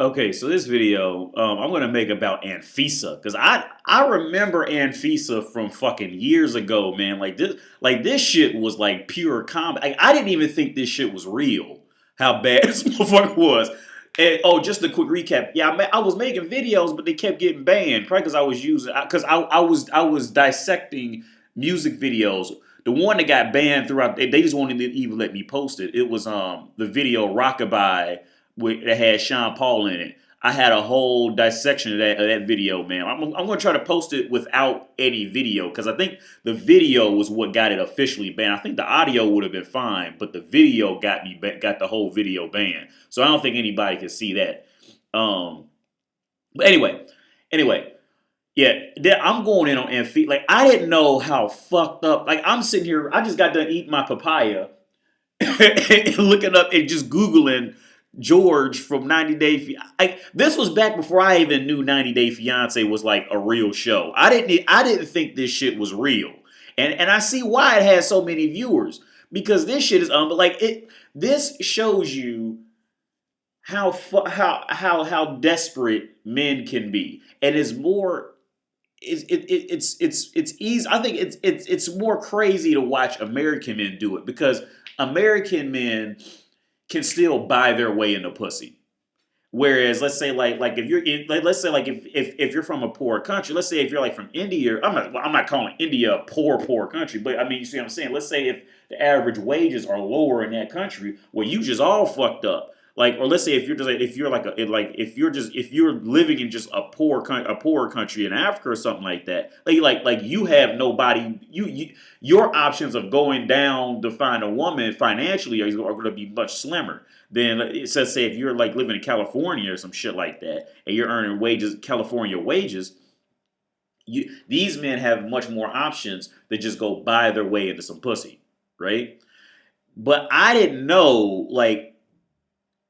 Okay, so this video I'm gonna make about Anfisa because I remember Anfisa from fucking years ago, man. Like this shit was like pure comedy. I didn't even think this shit was real. How bad this motherfucker was. And oh, just a quick recap. Yeah, I was making videos, but they kept getting banned. Probably because I was using because I was dissecting music videos. The one that got banned throughout, they just wanted to even let me post it. It was the video Rockabye that had Sean Paul in it. I had a whole dissection of that video, man. I'm going to try to post it without any video because I think the video was what got it officially banned. I think the audio would have been fine, but the video got the whole video banned. So I don't think anybody can see that. But anyway, yeah, I'm going in on Amphi. Like I didn't know how fucked up. Like I'm sitting here, I just got done eating my papaya and looking up and just googling George from 90 Day Fiance. This was back before I even knew 90 Day Fiance was like a real show. I didn't think this shit was real, and I see why it has so many viewers because this shit is like it. This shows you how desperate men can be, and it's more. It's easy. I think it's more crazy to watch American men do it because American men can still buy their way into pussy. Whereas, let's say like if you're in, like let's say like if you're from a poor country, let's say if you're like from India, I'm not calling India a poor country, but I mean you see what I'm saying. Let's say if the average wages are lower in that country, well you just all fucked up. Like or let's say if you're just like, if you're like a like if you're living in just a poor country in Africa or something like that, like you have nobody your options of going down to find a woman financially are going to be much slimmer than it says say if you're like living in California or some shit like that and you're earning California wages. These men have much more options to just go buy their way into some pussy, right? But I didn't know like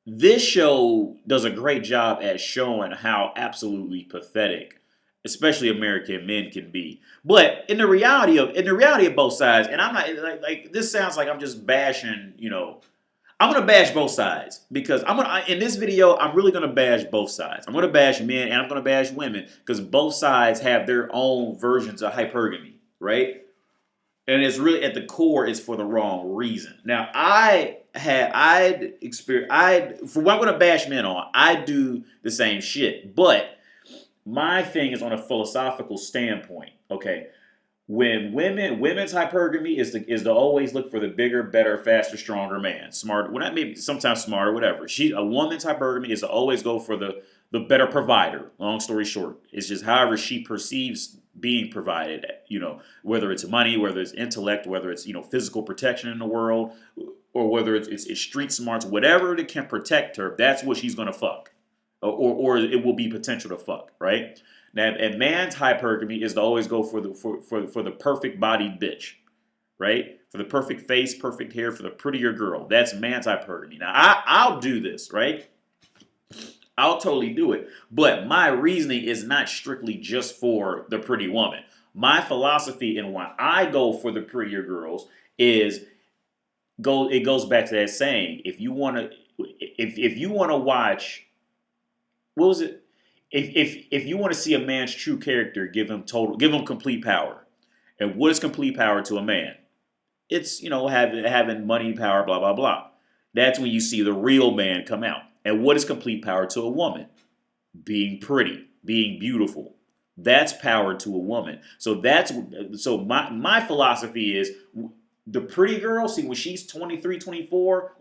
this show does a great job at showing how absolutely pathetic, especially American men can be. But in the reality of both sides, and I'm not like this sounds like I'm just bashing, I'm gonna bash both sides because in this video I'm really gonna bash both sides. I'm gonna bash men and I'm gonna bash women because both sides have their own versions of hypergamy, right? And it's really at the core it's for the wrong reason. Now I'd experience for what I'm gonna bash men on, I do the same shit. But my thing is on a philosophical standpoint. Okay. When women's hypergamy is to always look for the bigger, better, faster, stronger man. Smart, well not maybe sometimes smarter, whatever. A woman's hypergamy is to always go for the better provider. Long story short. It's just however she perceives being provided, whether it's money, whether it's intellect, whether it's, physical protection in the world, or whether it's street smarts, whatever that can protect her, that's what she's gonna fuck. Or it will be potential to fuck, right? Now, and man's hypergamy is to always go for the perfect bodied bitch, right? For the perfect face, perfect hair, for the prettier girl. That's man's hypergamy. Now, I'll do this, right? I'll totally do it. But my reasoning is not strictly just for the pretty woman. My philosophy and why I go for the prettier girls is it goes back to that saying. If you want to watch, what was it? If you want to see a man's true character, give him complete power. And what is complete power to a man? It's having money, power, blah blah blah. That's when you see the real man come out. And what is complete power to a woman? Being pretty, being beautiful. That's power to a woman. So my philosophy is the pretty girl, see when she's 23, 24,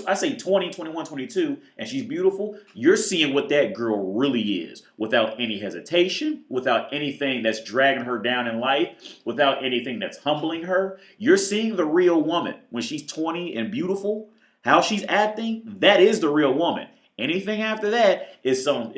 I say 20, 21, 22, and she's beautiful, you're seeing what that girl really is without any hesitation, without anything that's dragging her down in life, without anything that's humbling her. You're seeing the real woman when she's 20 and beautiful. How she's acting, that is the real woman. Anything after that is some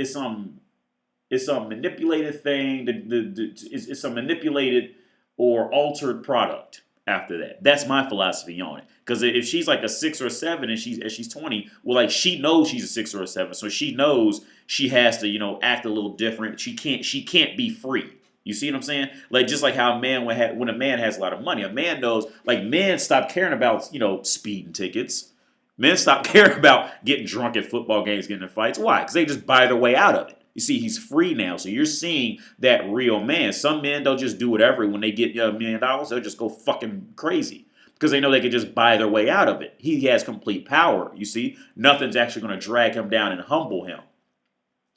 manipulated thing. It's some manipulated or altered product. After that, that's my philosophy on it. Because if she's like a 6 or a 7 and she's 20, well, like she knows she's a 6 or a 7, so she knows she has to act a little different. She can't be free. You see what I'm saying? Like just like how a man when a man has a lot of money, a man knows like men stop caring about speeding tickets. Men stop caring about getting drunk at football games, getting in fights. Why? Because they just buy their way out of it. You see, he's free now. So you're seeing that real man. Some men don't just do whatever. When they get $1 million, they'll just go fucking crazy because they know they can just buy their way out of it. He has complete power. You see, nothing's actually going to drag him down and humble him.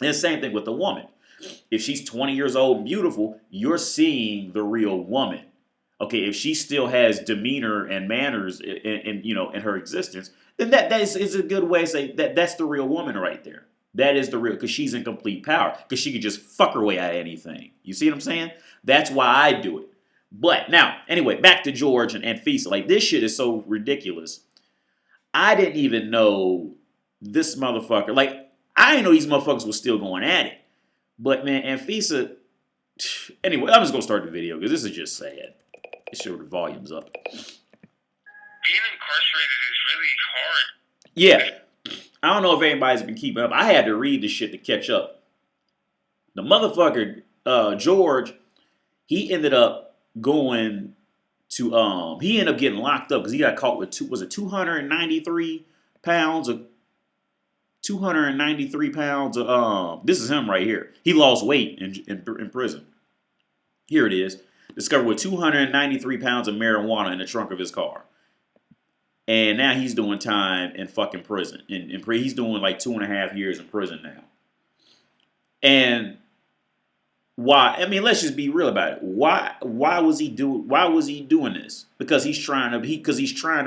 And the same thing with the woman. If she's 20 years old and beautiful, you're seeing the real woman. Okay, if she still has demeanor and manners in her existence, then that is a good way to say that's the real woman right there. That is the real, because she's in complete power, because she could just fuck her way out of anything. You see what I'm saying? That's why I do it. But now, anyway, back to George and Anfisa. Like, this shit is so ridiculous. I didn't even know this motherfucker. Like, I didn't know these motherfuckers were still going at it. But man, Anfisa. Anyway, I'm just gonna start the video because this is just sad. Let's show the volumes up. Being incarcerated is really hard. Yeah. I don't know if anybody's been keeping up. I had to read this shit to catch up. The motherfucker, George, he ended up going to, he ended up getting locked up because he got caught with 293 pounds of, 293 pounds of, this is him right here. He lost weight in prison. Here it is. Discovered with 293 pounds of marijuana in the trunk of his car. And now he's doing time in fucking prison. He's doing like 2.5 years in prison now. And why? I mean, let's just be real about it. Why was he doing this? Because he's trying to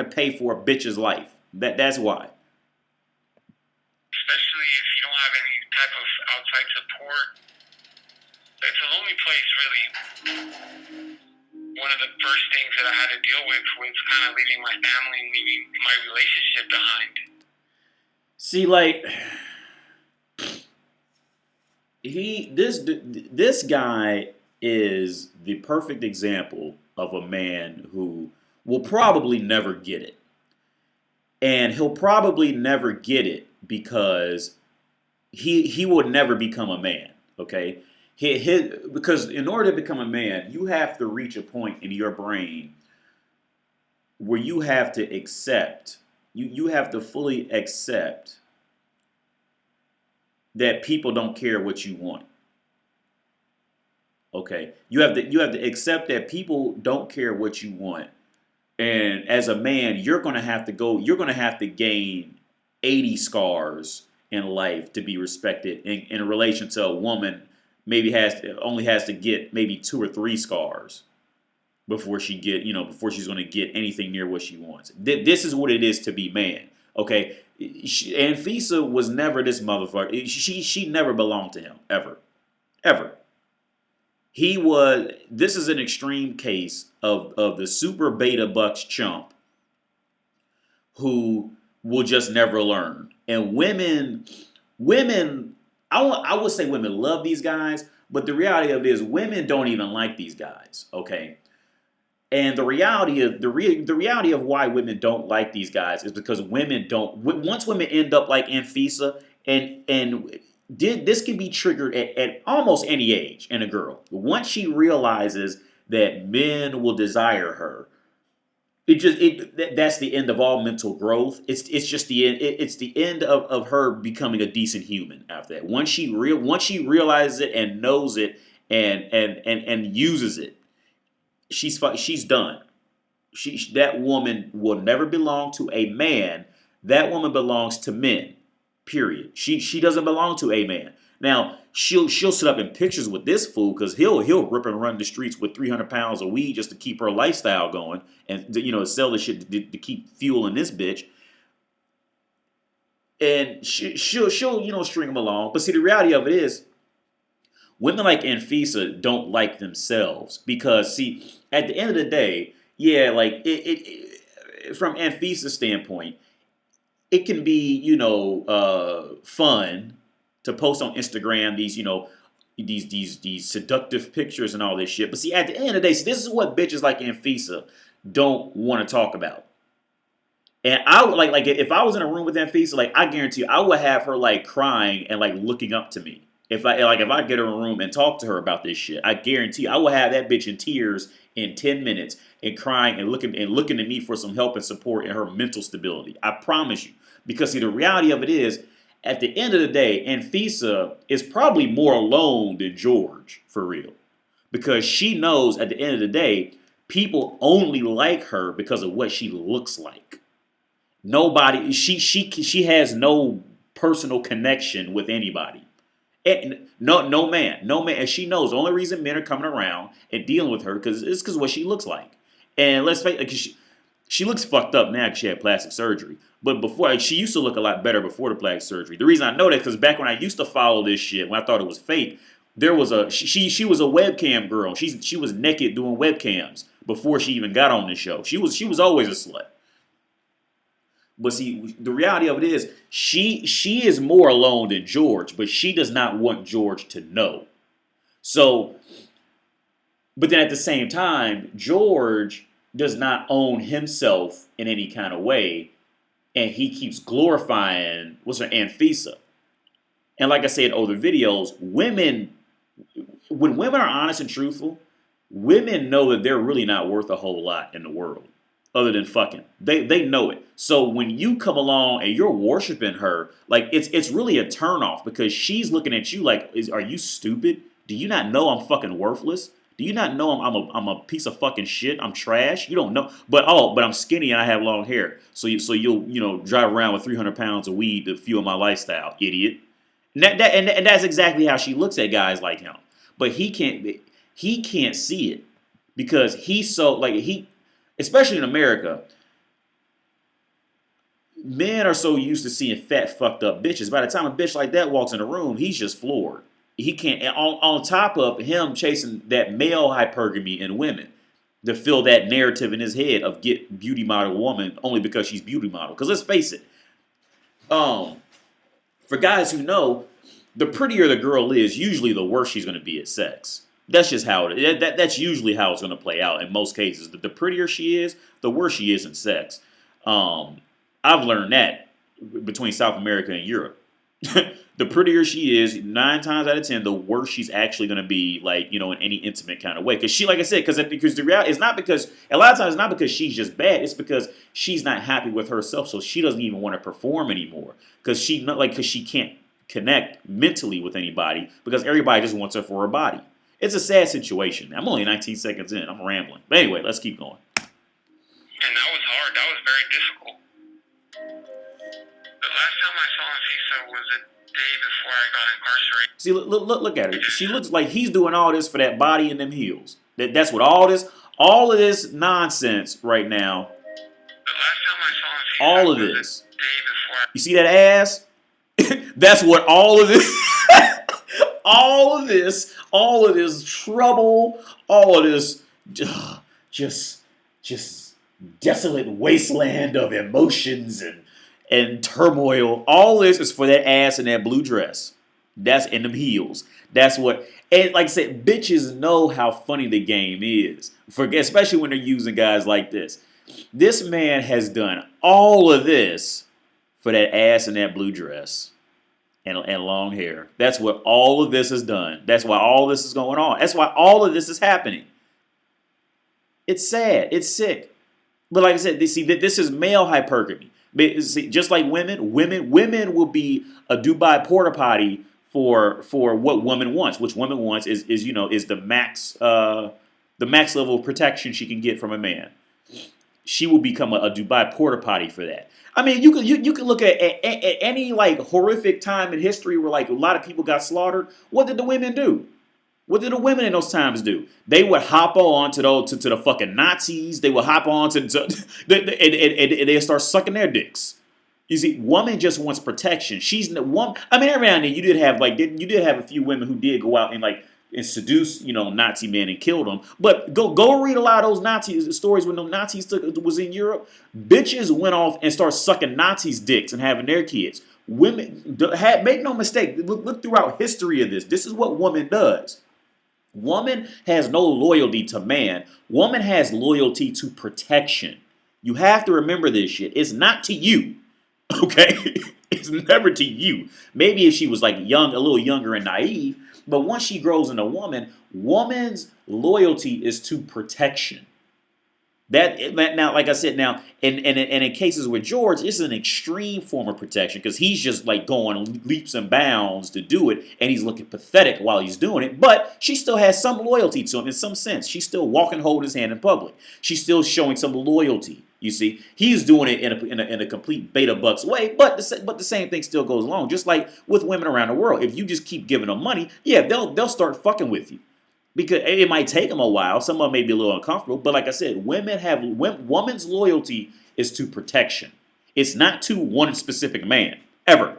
pay for a bitch's life. That's why. Especially if you don't have any type of outside support. It's a lonely place, really. One of the first things that I had to deal with was kind of leaving my family and leaving my relationship behind. See, like, this guy is the perfect example of a man who will probably never get it. And he'll probably never get it because he will never become a man, okay? Because in order to become a man, you have to reach a point in your brain where you have to accept, you have to fully accept that people don't care what you want. Okay? You have to accept that people don't care what you want. And as a man, you're going to have to gain 80 scars in life to be respected in relation to a woman maybe only has to get maybe 2 or 3 scars before she's going to get anything near what she wants. This is what it is to be man. Okay, Anfisa was never this motherfucker. She never belonged to him ever. This is an extreme case of the super beta bucks chump who will just never learn. And women. I would say women love these guys, but the reality of it is women don't even like these guys, okay? And the reality of why women don't like these guys is because once women end up like Anfisa, and this can be triggered at almost any age in a girl. Once she realizes that men will desire her, that's the end of all mental growth. It's just the end. It's the end of her becoming a decent human after that. Once she realizes it and knows it and uses it, she's done. That woman will never belong to a man. That woman belongs to men. Period. She doesn't belong to a man. Now she'll sit up in pictures with this fool because he'll rip and run the streets with 300 pounds of weed just to keep her lifestyle going and sell the shit to keep fueling this bitch. And she'll string him along. But see, the reality of it is, women like Anfisa don't like themselves because see, at the end of the day, yeah, like it from Anfisa's standpoint, it can be fun to post on Instagram these seductive pictures and all this shit. But see, at the end of the day, this is what bitches like Anfisa don't want to talk about. And I would like if I was in a room with Anfisa, like I guarantee you, I would have her like crying and like looking up to me. If I get her in a room and talk to her about this shit, I guarantee you, I would have that bitch in tears in 10 minutes and crying and looking at me for some help and support and her mental stability. I promise you. Because see, the reality of it is, at the end of the day, Anfisa is probably more alone than George, for real. Because she knows at the end of the day, people only like her because of what she looks like. Nobody, she has no personal connection with anybody. No man. And she knows the only reason men are coming around and dealing with her because it's because what she looks like. And let's face it, 'cause she looks fucked up now because she had plastic surgery. But before, she used to look a lot better before the plastic surgery. The reason I know that because back when I used to follow this shit, when I thought it was fake, there was a she was a webcam girl. She was naked doing webcams before she even got on the show. She was always a slut. But see, the reality of it is, she is more alone than George, but she does not want George to know. So, but then at the same time, George does not own himself in any kind of way, and he keeps glorifying what's her Anfisa. And like I said in other videos, when women are honest and truthful, women know that they're really not worth a whole lot in the world other than fucking. They know it. So when you come along and you're worshiping her, like it's really a turnoff because she's looking at you like, are you stupid? Do you not know I'm fucking worthless? Do you not know I'm a piece of fucking shit? I'm trash. You don't know, but I'm skinny and I have long hair. So you'll drive around with 300 pounds of weed to fuel my lifestyle, idiot. And that's exactly how she looks at guys like him. But he can't see it because he's so like especially in America, men are so used to seeing fat fucked up bitches. By the time a bitch like that walks in the room, he's just floored. He can't. And on top of him chasing that male hypergamy in women to fill that narrative in his head of get beauty model woman only because she's beauty model. Because let's face it, for guys who know, the prettier the girl is, usually the worse she's going to be at sex. That's just how it is. That's usually how it's going to play out in most cases. The prettier she is, the worse she is in sex. I've learned that between South America and Europe. The prettier she is, 9 times out of 10, the worse she's actually going to be, like, in any intimate kind of way. Because she, like I said, because the reality is not because, a lot of times it's not because she's just bad. It's because she's not happy with herself, so she doesn't even want to perform anymore. Because she can't connect mentally with anybody because everybody just wants her for her body. It's a sad situation. I'm only 19 seconds in. I'm rambling. But anyway, let's keep going. And that was hard. That was very difficult. The last time I saw Anfisa was a day before I got incarcerated. See, look at her. She looks like he's doing all this for that body and them heels. That's what all of this nonsense right now. The last time I saw Anfisa all of was this. a day before. You see that ass? That's what all of this. all of this trouble, all of this just desolate wasteland of emotions and turmoil. All this is for that ass and that blue dress. That's in them heels. That's what. And like I said, bitches know how funny the game is. Especially when they're using guys like this. This man has done all of this for that ass and that blue dress. And long hair. That's what all of this has done. That's why all this is going on. That's why all of this is happening. It's sad. It's sick. But like I said, this is male hypergamy. See, just like women will be a Dubai porta potty for what woman wants. Which woman wants is the max level of protection she can get from a man. She will become a Dubai porta potty for that. I mean, you could look at any like horrific time in history where like a lot of people got slaughtered. What did the women do? What did the women in those times do? They would hop on to the fucking Nazis. They would hop on and they start sucking their dicks. You see, woman just wants protection. She's the one. I mean, every now and then you did have a few women who did go out and seduce, Nazi men and kill them. But go read a lot of those Nazi stories when the Nazis was in Europe. Bitches went off and started sucking Nazis' dicks and having their kids. Women make no mistake. Look throughout history of this. This is what woman does. Woman has no loyalty to man. Woman has loyalty to protection. You have to remember this shit. It's not to you. Okay? It's never to you. Maybe if she was like young, a little younger and naive. But once she grows into a woman's loyalty is to protection. That now, like I said, now, and in cases with George, it's an extreme form of protection because he's just like going leaps and bounds to do it, and he's looking pathetic while he's doing it. But she still has some loyalty to him in some sense. She's still walking, holding his hand in public. She's still showing some loyalty. You see, he's doing it in a complete beta bucks way, but the same thing still goes along. Just like with women around the world, if you just keep giving them money, yeah, they'll start fucking with you. Because it might take them a while. Some of them may be a little uncomfortable. But like I said, women's loyalty is to protection. It's not to one specific man. Ever.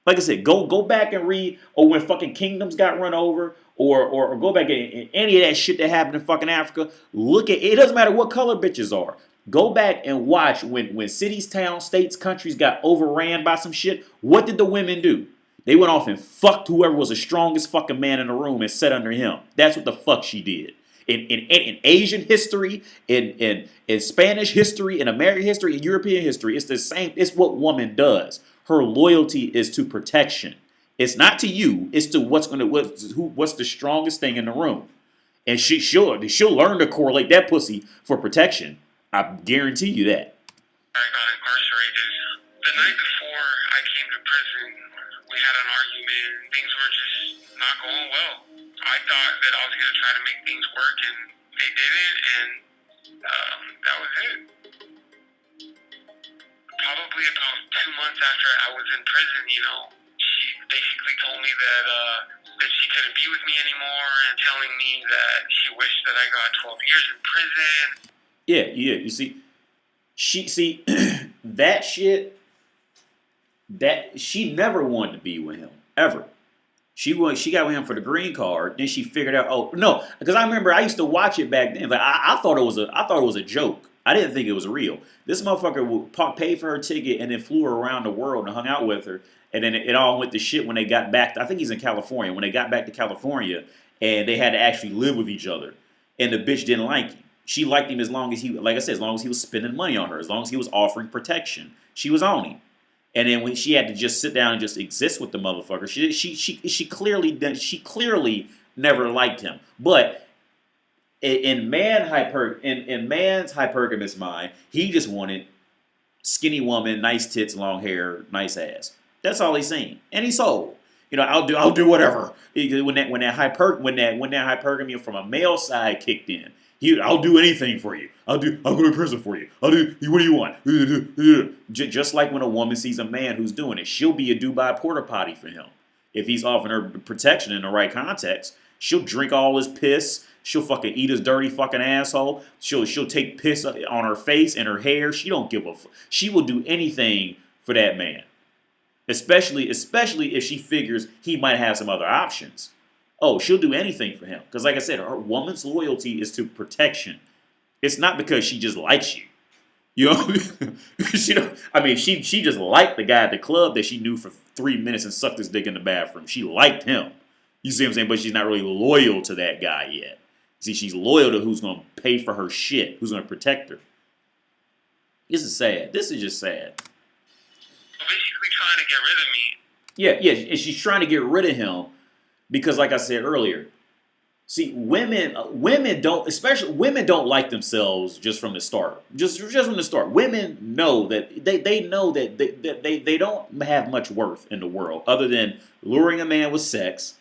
Like I said, go back and read, or when fucking kingdoms got run over, or go back and any of that shit that happened in fucking Africa. Look at it. Doesn't matter what color bitches are. Go back and watch when cities, towns, states, countries got overran by some shit. What did the women do? They went off and fucked whoever was the strongest fucking man in the room and sat under him. That's what the fuck she did. In Asian history, in Spanish history, in American history, in European history, it's the same. It's what woman does. Her loyalty is to protection. It's not to you. It's to what's the strongest thing in the room. And she'll learn to correlate that pussy for protection. I guarantee you that. I got incarcerated. The night before I came to prison, we had an argument and things were just not going well. I thought that I was going to try to make things work and they didn't, and that was it. Probably about 2 months after I was in prison, she basically told me that she couldn't be with me anymore and telling me that she wished that I got 12 years in prison. Yeah, you see, that shit, that she never wanted to be with him, ever. She got with him for the green card. Then she figured out, oh no, because I remember I used to watch it back then. But I thought it was a joke. I didn't think it was real. This motherfucker would pay for her ticket and then flew her around the world and hung out with her. And then it all went to shit when they got back. I think he's in California. When they got back to California and they had to actually live with each other, and the bitch didn't like him. She liked him as long as he was spending money on her, as long as he was offering protection. She was on him. And then when she had to just sit down and just exist with the motherfucker, she clearly never liked him. But in man's hypergamous mind, he just wanted skinny woman, nice tits, long hair, nice ass. That's all he's saying, and he sold. I'll do whatever. When that hypergamy from a male side kicked in. I'll do anything for you. I'll go to prison for you. What do you want? Just like when a woman sees a man who's doing it, she'll be a Dubai porta potty for him. If he's offering her protection in the right context, she'll drink all his piss. She'll fucking eat his dirty fucking asshole. She'll take piss on her face and her hair. She don't give a fuck. She will do anything for that man. Especially if she figures he might have some other options. Oh, she'll do anything for him. Because like I said, her woman's loyalty is to protection. It's not because she just likes you. You know? She just liked the guy at the club that she knew for 3 minutes and sucked his dick in the bathroom. She liked him. You see what I'm saying? But she's not really loyal to that guy yet. See, she's loyal to who's going to pay for her shit, who's going to protect her. This is sad. This is just sad. Basically trying to get rid of me. Yeah, and she's trying to get rid of him. Because, like I said earlier, see, women don't like themselves just from the start. Just from the start, women know that they know that they don't have much worth in the world other than luring a man with sex,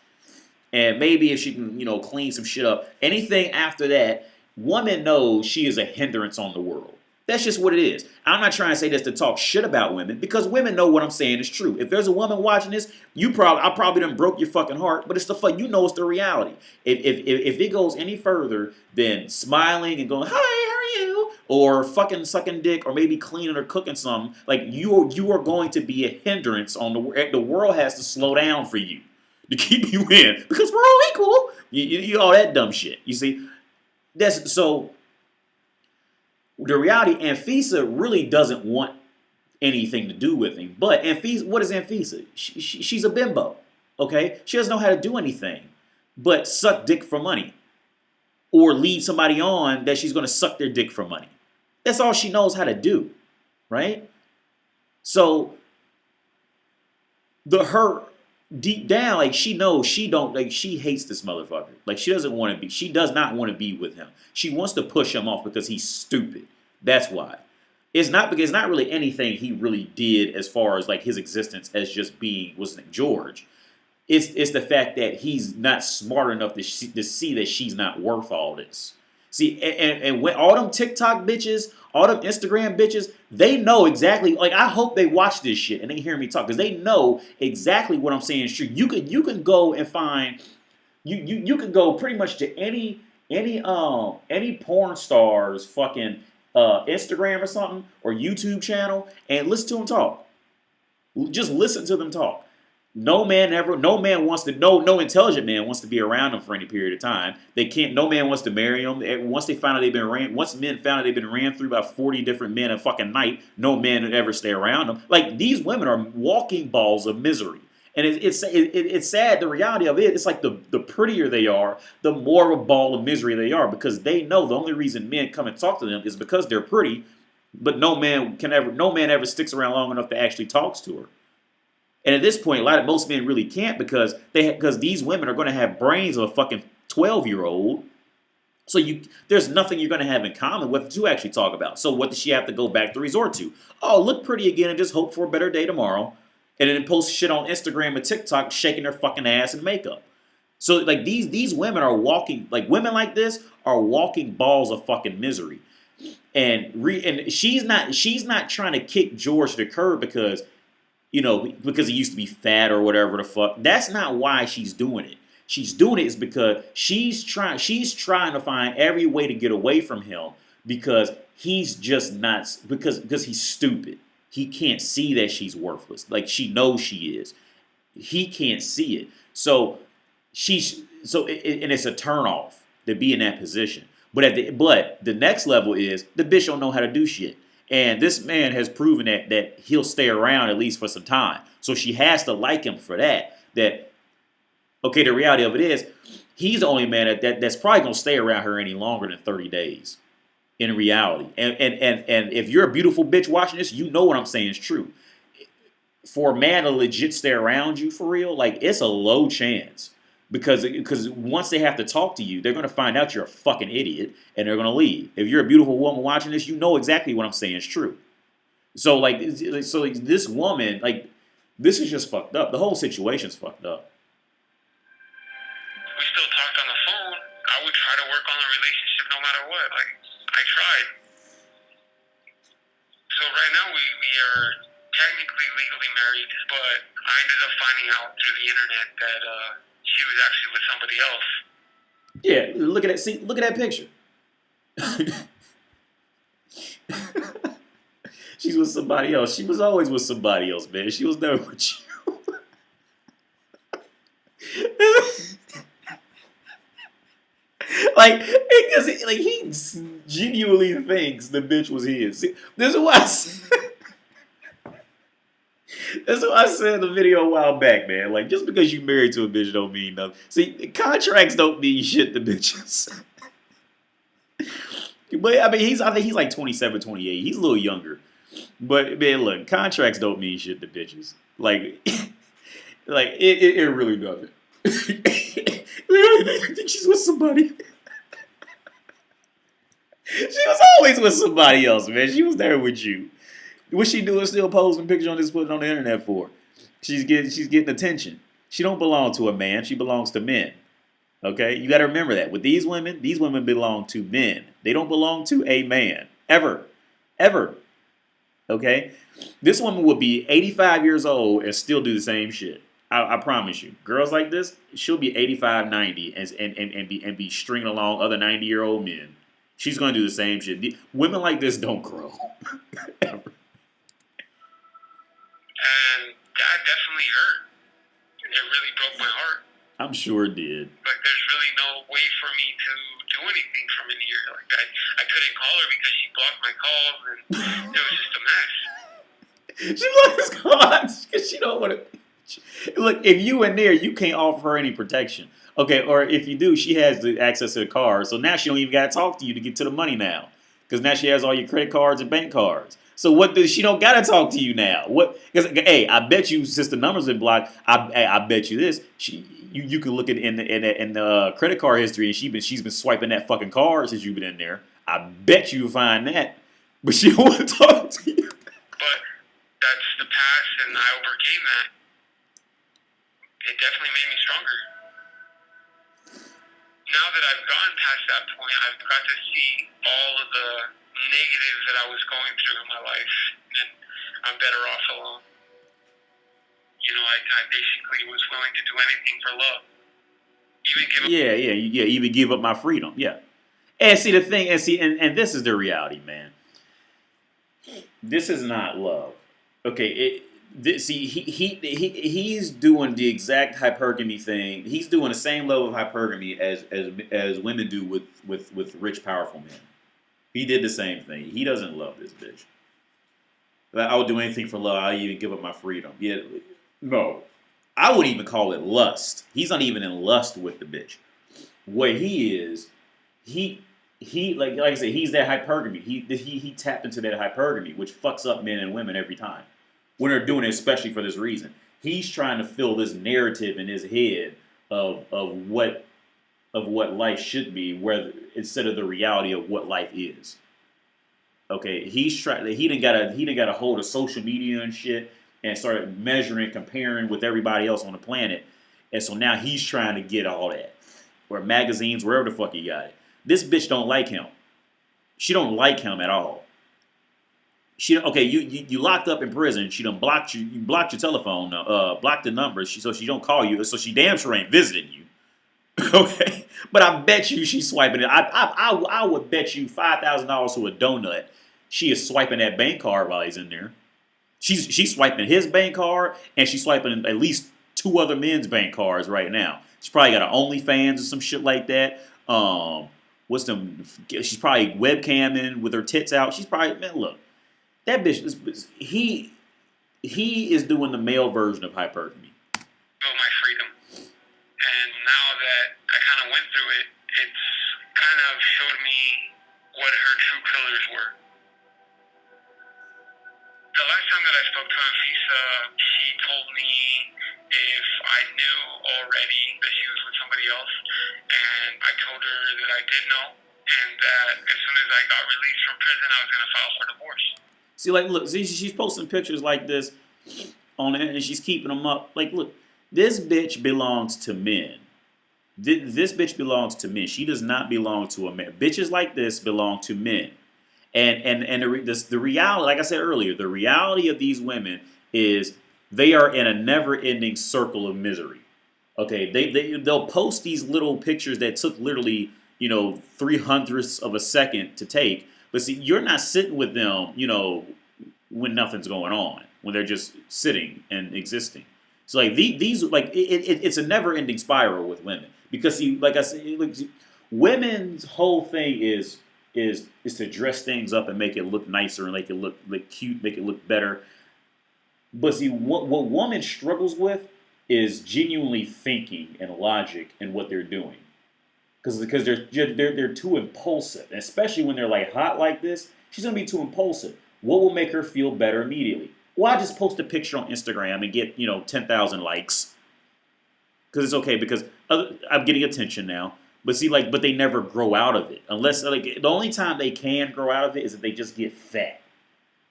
and maybe if she can clean some shit up. Anything after that, woman knows she is a hindrance on the world. That's just what it is. I'm not trying to say this to talk shit about women because women know what I'm saying is true. If there's a woman watching this, I probably done broke your fucking heart, but it's the fuck it's the reality. If it goes any further than smiling and going, "Hi, how are you?" or fucking sucking dick or maybe cleaning or cooking something, like you are going to be a hindrance on the world has to slow down for you to keep you in because we're all equal. You all that dumb shit. You see, that's so. The reality, Anfisa really doesn't want anything to do with him. But Anfisa, what is Anfisa? She's a bimbo, okay? She doesn't know how to do anything but suck dick for money or lead somebody on that she's going to suck their dick for money. That's all she knows how to do, right? So her deep down, like she knows she don't like she hates this motherfucker. Like she doesn't want to be. She does not want to be with him. She wants to push him off because he's stupid. That's why. It's not because it's not really anything he really did as far as like his existence as just being was George. It's the fact that he's not smart enough to see that she's not worth all this. See, and when all them TikTok bitches, all them Instagram bitches, they know exactly. Like I hope they watch this shit and they hear me talk because they know exactly what I'm saying is true. You can go and find you can go pretty much to any porn star's fucking Instagram or something or YouTube channel and listen to them talk. Just listen to them talk. No man wants to, no intelligent man wants to be around them for any period of time. They can't, no man wants to marry them. Once they find out they've been once men found out they've been ran through by 40 different men a fucking night, no man would ever stay around them. Like, these women are walking balls of misery. And it's sad. The reality of it, it's like the prettier they are, the more of a ball of misery they are because they know the only reason men come and talk to them is because they're pretty, but no man ever sticks around long enough to actually talks to her. And at this point, most men really can't because these women are going to have brains of a fucking 12-year-old. So there's nothing you're going to have in common with to actually talk about. So what does she have to go back to resort to? Oh, look pretty again and just hope for a better day tomorrow. And then post shit on Instagram and TikTok shaking their fucking ass in makeup. So like these women are walking, like women like this are walking balls of fucking misery. And she's not trying to kick George to the curb because because he used to be fat or whatever the fuck. That's not why she's doing it. She's doing it is because she's trying to find every way to get away from him because he's just not because he's stupid. He can't see that she's worthless. Like she knows she is. He can't see it. So and it's a turnoff to be in that position. But the next level is the bitch don't know how to do shit. And this man has proven that he'll stay around at least for some time. So she has to like him for that. Okay, the reality of it is, he's the only man that's probably going to stay around her any longer than 30 days in reality. And if you're a beautiful bitch watching this, you know what I'm saying is true. For a man to legit stay around you for real, like it's a low chance. Because once they have to talk to you, they're going to find out you're a fucking idiot and they're going to leave. If you're a beautiful woman watching this, you know exactly what I'm saying is true. So this woman, like, this is just fucked up. The whole situation's fucked up. We still talked on the phone. I would try to work on the relationship no matter what. Like, I tried. So right now we are technically legally married, but I ended up finding out through the internet that she was actually with somebody else. Yeah, look at that. See, look at that picture. She's with somebody else. She was always with somebody else, man. She was never with you. Because he genuinely thinks the bitch was his. See, this is why that's what I said in the video a while back, man. Like, just because you married to a bitch don't mean nothing. See, contracts don't mean shit to bitches. But, I mean, I think he's like 27, 28. He's a little younger. But, man, look, contracts don't mean shit to bitches. Like it really doesn't. I think she's with somebody. She was always with somebody else, man. She was there with you. What's she doing still posting pictures on this, putting on the internet for? She's getting attention. She don't belong to a man. She belongs to men. Okay? You got to remember that. With these women belong to men. They don't belong to a man. Ever. Ever. Okay? This woman would be 85 years old and still do the same shit. I promise you. Girls like this, she'll be 85, 90 and be stringing along other 90-year-old men. She's going to do the same shit. Women like this don't grow. Ever. And that definitely hurt. It really broke my heart. I'm sure it did. Like, there's really no way for me to do anything from in here. Like, I couldn't call her because she blocked my calls, and it was just a mess. She blocked his calls because she don't want to. Look, if you in there, you can't offer her any protection. Okay, or if you do, she has the access to the car, so now she don't even got to talk to you to get to the money now. Because now she has all your credit cards and bank cards. So what does she don't gotta talk to you now? What? Because hey, I bet you since the numbers been blocked, I bet you this. You can look at in the credit card history, and she's been swiping that fucking card since you've been in there. I bet you find that, but she don't want to talk to you. But that's the past, and I overcame that. It definitely made me stronger. Now that I've gone past that point, I've got to see all of the negatives that I was going through in my life, and I'm better off alone. You know, I basically was willing to do anything for love. Even give up. Yeah. Even give up my freedom. Yeah. And see the thing, and this is the reality, man. This is not love. Okay, he's doing the exact hypergamy thing. He's doing the same level of hypergamy as women do with rich, powerful men. He did the same thing. He doesn't love this bitch. Like, I would do anything for love. I'd even give up my freedom. Yeah, no. I wouldn't even call it lust. He's not even in lust with the bitch. What he is, he like I said, he's that hypergamy. He tapped into that hypergamy, which fucks up men and women every time when they're doing it, especially for this reason. He's trying to fill this narrative in his head of what life should be, where instead of the reality of what life is. Okay, he's trying. He didn't got a hold of social media and shit, and started measuring, comparing with everybody else on the planet, and so now he's trying to get all that, or magazines, wherever the fuck he got it. This bitch don't like him. She don't like him at all. You locked up in prison. She done blocked you. You blocked your telephone. Blocked the numbers. So she don't call you. So she damn sure ain't visiting you. Okay, but I bet you she's swiping it. I would bet you $5,000 to a donut. She is swiping that bank card while he's in there. She's swiping his bank card, and she's swiping at least 2 other men's bank cards right now. She's probably got an OnlyFans or some shit like that. She's probably webcamming with her tits out. She's probably, man, look, that bitch. He is doing the male version of hypergamy. My freedom, and now that I kind of went through it, it's kind of showed me what her true colors were. The last time that I spoke to Anfisa, she told me if I knew already that she was with somebody else, and I told her that I did know, and that as soon as I got released from prison, I was going to file for divorce. See, like, look, she's posting pictures like this on it, and she's keeping them up. Like, look, this bitch belongs to men. This bitch belongs to men. She does not belong to a man. Bitches like this belong to men. And the reality, like I said earlier, the reality of these women is they are in a never-ending circle of misery. Okay, they'll post these little pictures that took literally 3/100ths of a second to take, but see, you're not sitting with them, when nothing's going on, when they're just sitting and existing. So like these like it's a never-ending spiral with women because see, like I said, women's whole thing is to dress things up and make it look nicer and make it look cute, make it look better. But see, what woman struggles with is genuinely thinking and logic in what they're doing, because they're too impulsive, and especially when they're like hot like this. She's gonna be too impulsive. What will make her feel better immediately? Well, I just post a picture on Instagram and get 10,000 likes because it's okay because I'm getting attention now. But see, but they never grow out of it. Unless, the only time they can grow out of it is if they just get fat.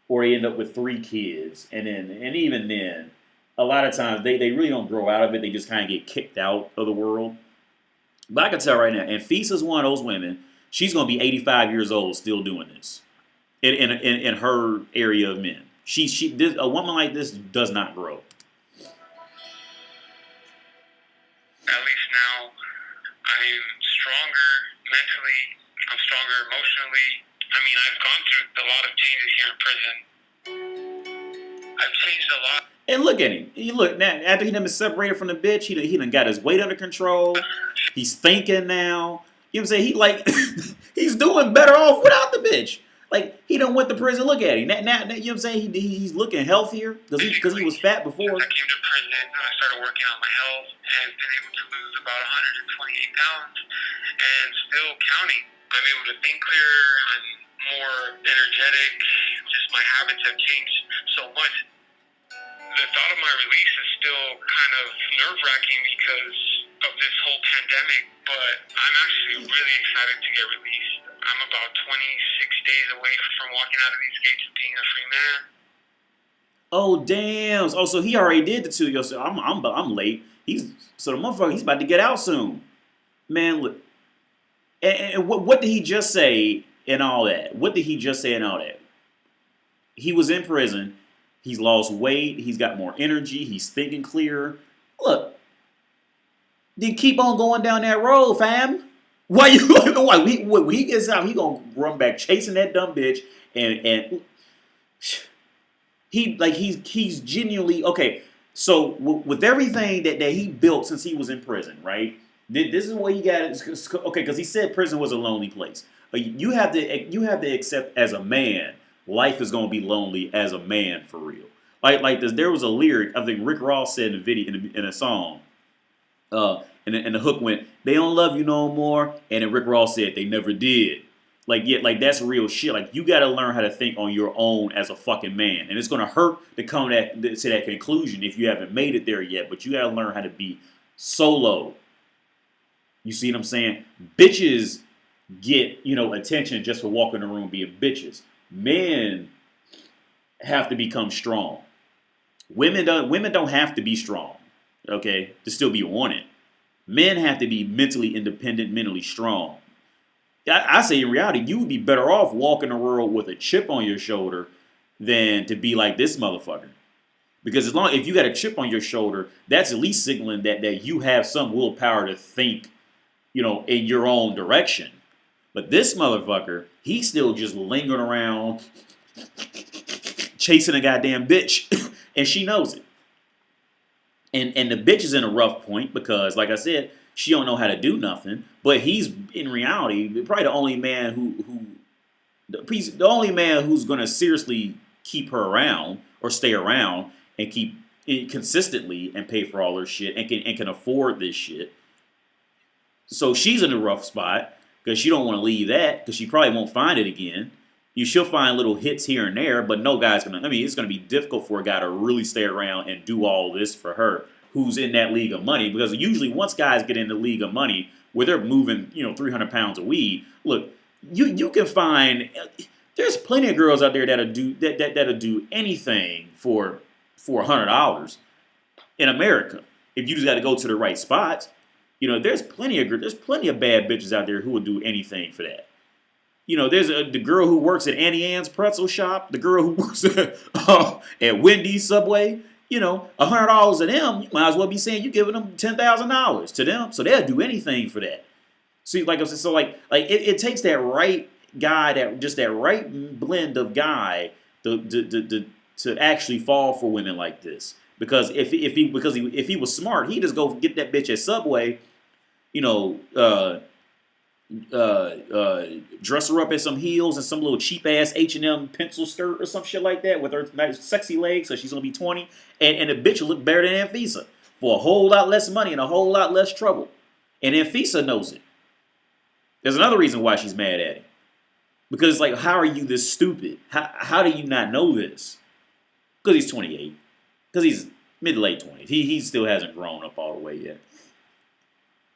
Or they end up with 3 kids. And even then, a lot of times, they really don't grow out of it. They just kind of get kicked out of the world. But I can tell right now, Anfisa's one of those women. She's going to be 85 years old still doing this. In her area of men. A woman like this does not grow. At least now, I'm stronger mentally, I'm stronger emotionally. I mean, I've gone through a lot of changes here in prison. I've changed a lot. And look at him. Look, now, after he done been separated from the bitch, he done got his weight under control. He's thinking now. You know what I'm saying? He's doing better off without the bitch. Like, he done went to prison. Look at him. Now, you know what I'm saying? He's looking healthier because he was fat before. I came to prison and I started working on my health and been able to lose about 128 pounds and still counting. I'm able to think clearer. I'm more energetic. Just my habits have changed so much. The thought of my release is still kind of nerve-wracking because of this whole pandemic, but I'm actually really excited to get released. I'm about 26 days away from walking out of these gates and being a free man. Oh damn! Oh, so he already did the 2 years. So I'm late. So the motherfucker he's about to get out soon. Man, look. And what did he just say in all that? What did he just say in all that? He was in prison. He's lost weight. He's got more energy. He's thinking clearer. Look, then keep on going down that road, fam. Why you? Why when he gets out, he gonna run back chasing that dumb bitch and he's genuinely okay. So with everything that he built since he was in prison, right? This is what he got. Okay, because he said prison was a lonely place. You have to accept as a man, life is gonna be lonely as a man for real. Like this, there was a lyric I think Rick Ross said in a video in a song. And the hook went, "They don't love you no more," and then Rick Ross said, "They never did." Like that's real shit. Like you got to learn how to think on your own as a fucking man, and it's gonna hurt to come to that conclusion if you haven't made it there yet. But you got to learn how to be solo. You see what I'm saying? Bitches get attention just for walking the room being bitches. Men have to become strong. Women don't have to be strong. Okay, to still be on it. Men have to be mentally independent, mentally strong. I say in reality, you would be better off walking the world with a chip on your shoulder than to be like this motherfucker. Because if you got a chip on your shoulder, that's at least signaling that you have some willpower to think, in your own direction. But this motherfucker, he's still just lingering around, chasing a goddamn bitch, and she knows it. And the bitch is in a rough point because, like I said, she don't know how to do nothing. But he's in reality probably the only man the only man who's gonna seriously keep her around or stay around and keep consistently and pay for all her shit and can afford this shit. So she's in a rough spot because she don't want to leave that because she probably won't find it again. She'll find little hits here and there, but no guy's gonna. I mean, it's gonna be difficult for a guy to really stay around and do all this for her, who's in that league of money. Because usually, once guys get in the league of money, where they're moving, 300 pounds of weed. Look, you can find. There's plenty of girls out there that'll do anything for $100 in America if you just got to go to the right spots. There's plenty of bad bitches out there who will do anything for that. There's the girl who works at Annie Ann's pretzel shop, the girl who works at Wendy's Subway. $100 to them, you might as well be saying you're giving them $10,000 to them, so they'll do anything for that. See, like I said, so it takes that right guy, that right blend of guy to actually fall for women like this. Because if he was smart, he'd just go get that bitch at Subway, dress her up in some heels and some little cheap ass H&M pencil skirt or some shit like that with her nice sexy legs, so she's gonna be 20, and the bitch will look better than Anfisa for a whole lot less money and a whole lot less trouble. And Anfisa knows it. There's another reason why she's mad at him. Because how are you this stupid? How do you not know this? Because he's 28. Because he's mid to late 20s. He still hasn't grown up all the way yet.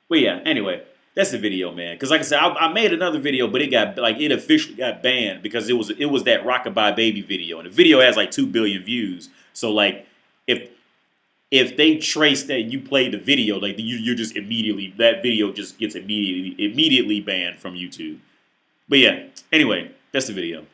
But yeah, anyway. That's the video, man. Because like I said, I made another video, but it officially got banned because it was that Rockabye Baby video, and the video has 2 billion views. So if they trace that you played the video, you're just immediately, that video just gets immediately banned from YouTube. But yeah, anyway, that's the video.